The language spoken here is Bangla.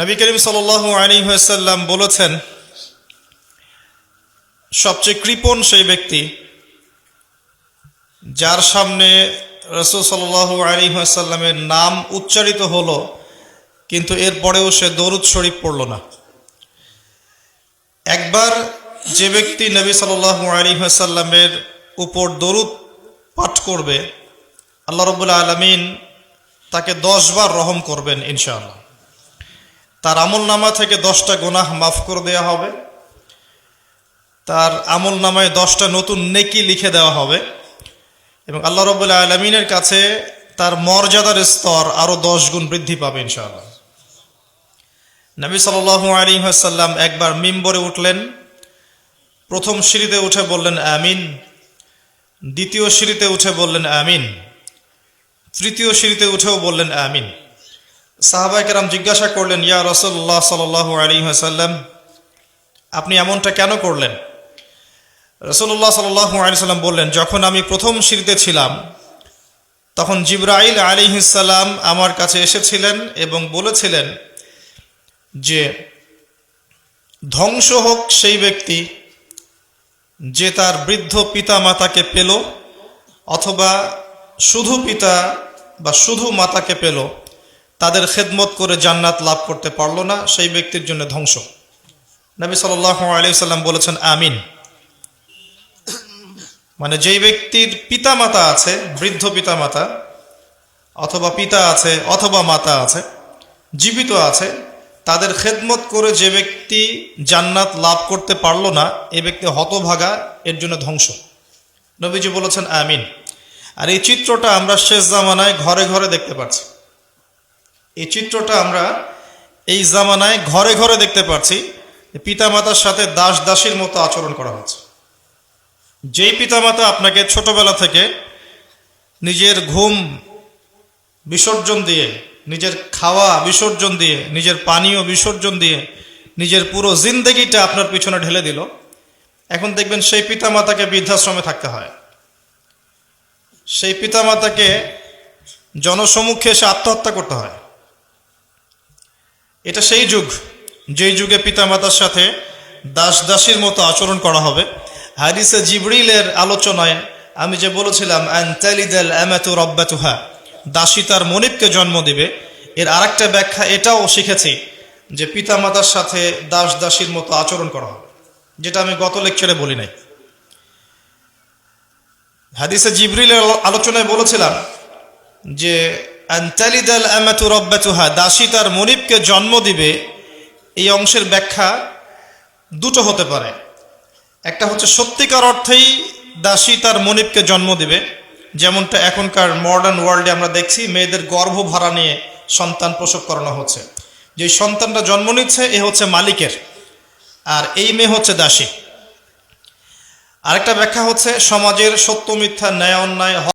নবী করিম সাল্লাল্লাহু আলাইহি ওয়াসাল্লাম বলেছেন, সবচেয়ে কৃপণ সেই ব্যক্তি যার সামনে রাসূল সাল্লাল্লাহু আলাইহি ওয়াসাল্লামের নাম উচ্চারিত হলো কিন্তু এরপরেও সে দরুদ শরীফ পড়ল না। একবার যে ব্যক্তি নবী সাল্লাল্লাহু আলাইহি ওয়াসাল্লামের উপর দরুদ পাঠ করবে, আল্লাহ রাব্বুল আলামিন তাকে 10 বার রহম করবেন ইনশাআল্লাহ। তার আমলনামা থেকে 10টা গুনাহ মাফ করে দেওয়া হবে, তার আমলনামায় 10টা নতুন নেকি লিখে দেওয়া হবে এবং আল্লাহ রাব্বুল আলামিনের কাছে তার মর্যাদার স্তর আরো 10 গুণ বৃদ্ধি পাবে ইনশাআল্লাহ। নবী সাল্লাল্লাহু আলাইহি ওয়াসাল্লাম একবার মিম্বরে উঠলেন, প্রথম সিঁড়িতে উঠে বললেন আমিন, দ্বিতীয় সিঁড়িতে উঠে বললেন আমিন, তৃতীয় সিঁড়িতে উঠেও বললেন আমিন। সাহাবায়ে কেরাম জিজ্ঞাসা করলেন, ইয়া রাসূলুল্লাহ সাল্লাল্লাহু আলাইহি ওয়াসাল্লাম, আপনি এমনটা কেন করলেন? রাসূলুল্লাহ সাল্লাল্লাহু আলাইহি ওয়াসাল্লাম বললেন, যখন আমি প্রথম সিঁড়িতে ছিলাম তখন জিবরাইল আলাইহিস সালাম আমার কাছে এসেছিলেন এবং বলেছিলেন যে ধ্বংস হোক সেই ব্যক্তি যে তার বৃদ্ধ পিতা মাতাকে পেল অথবা শুধু পিতা বা শুধু মাতাকে পেল, তাদের খেদমত করে জান্নাত লাভ করতে পারল না, সেই ব্যক্তির জন্য ধ্বংস। নবী সাল্লাল্লাহু আলাইহি ওয়াসাল্লাম বলেছেন আমিন। মানে যেই ব্যক্তির পিতা মাতা আছে, বৃদ্ধ পিতা মাতা অথবা পিতা আছে অথবা মাতা আছে, জীবিত আছে, তাদের খেদমত করে যে ব্যক্তি জান্নাত লাভ করতে পারল না, এই ব্যক্তি হতভাগা, এর জন্য ধ্বংস। নবীজি বলেছেন আমিন। আর এই চিত্রটা আমরা শেষ জামানায় ঘরে ঘরে দেখতে পাচ্ছি। এই চিত্রটা আমরা এই জামানায় ঘরে ঘরে দেখতে পাচ্ছি। পিতামাতার সাথে দাস দাসীর মতো আচরণ করা হচ্ছে। যেই পিতামাতা আপনাকে ছোটবেলা থেকে নিজের ঘুম বিসর্জন দিয়ে, নিজের খাওয়া বিসর্জন দিয়ে, নিজের পানীয় বিসর্জন দিয়ে নিজের পুরো জিন্দেগিটা আপনার পিছনে ঢেলে দিল, এখন দেখবেন সেই পিতামাতাকে বৃদ্ধাশ্রমে থাকতে হয়। সেই পিতামাতাকে জনসমক্ষে এসে আত্মহত্যা করতে হয়। এটা সেই যুগ, যেই যুগে পিতামাতার সাথে দাস দাসীর মতো আচরণ করা হবে। হাদিসে জিবরিলের আলোচনায় আমি যে বলেছিলাম আনতালিদাল আমাতু রাব্বাতুহা, দাসী তার মনিবকে জন্ম দিবে, এর আরেকটা ব্যাখ্যা এটাও শিখেছি যে পিতামাতার সাথে দাস দাসীর মতো আচরণ করা হবে, যেটা আমি গত লেকচারে বলি নাই। হাদিসে জিবরিলের আলোচনায় বলেছিলাম যে আনতালিদাল আমাতু রাব্বাতুহা, দাসী তার মনিবকে জন্ম দিবে, এই অংশের ব্যাখ্যা দুটো হতে পারে। একটা হচ্ছে সত্যিকার অর্থেই দাসী তার মনিবকে জন্ম দিবে, যেমনটা এখনকার মডার্ন ওয়ার্ল্ডে আমরা দেখছি, মেয়েদের গর্ভ ভাড়া নিয়ে সন্তান প্রসব করানো হচ্ছে। যে সন্তানটা জন্ম নিচ্ছে এ হচ্ছে মালিকের, আর এই মেয়ে হচ্ছে দাসী। আরেকটা ব্যাখ্যা হচ্ছে সমাজের সত্য মিথ্যা, ন্যায় অন্যায়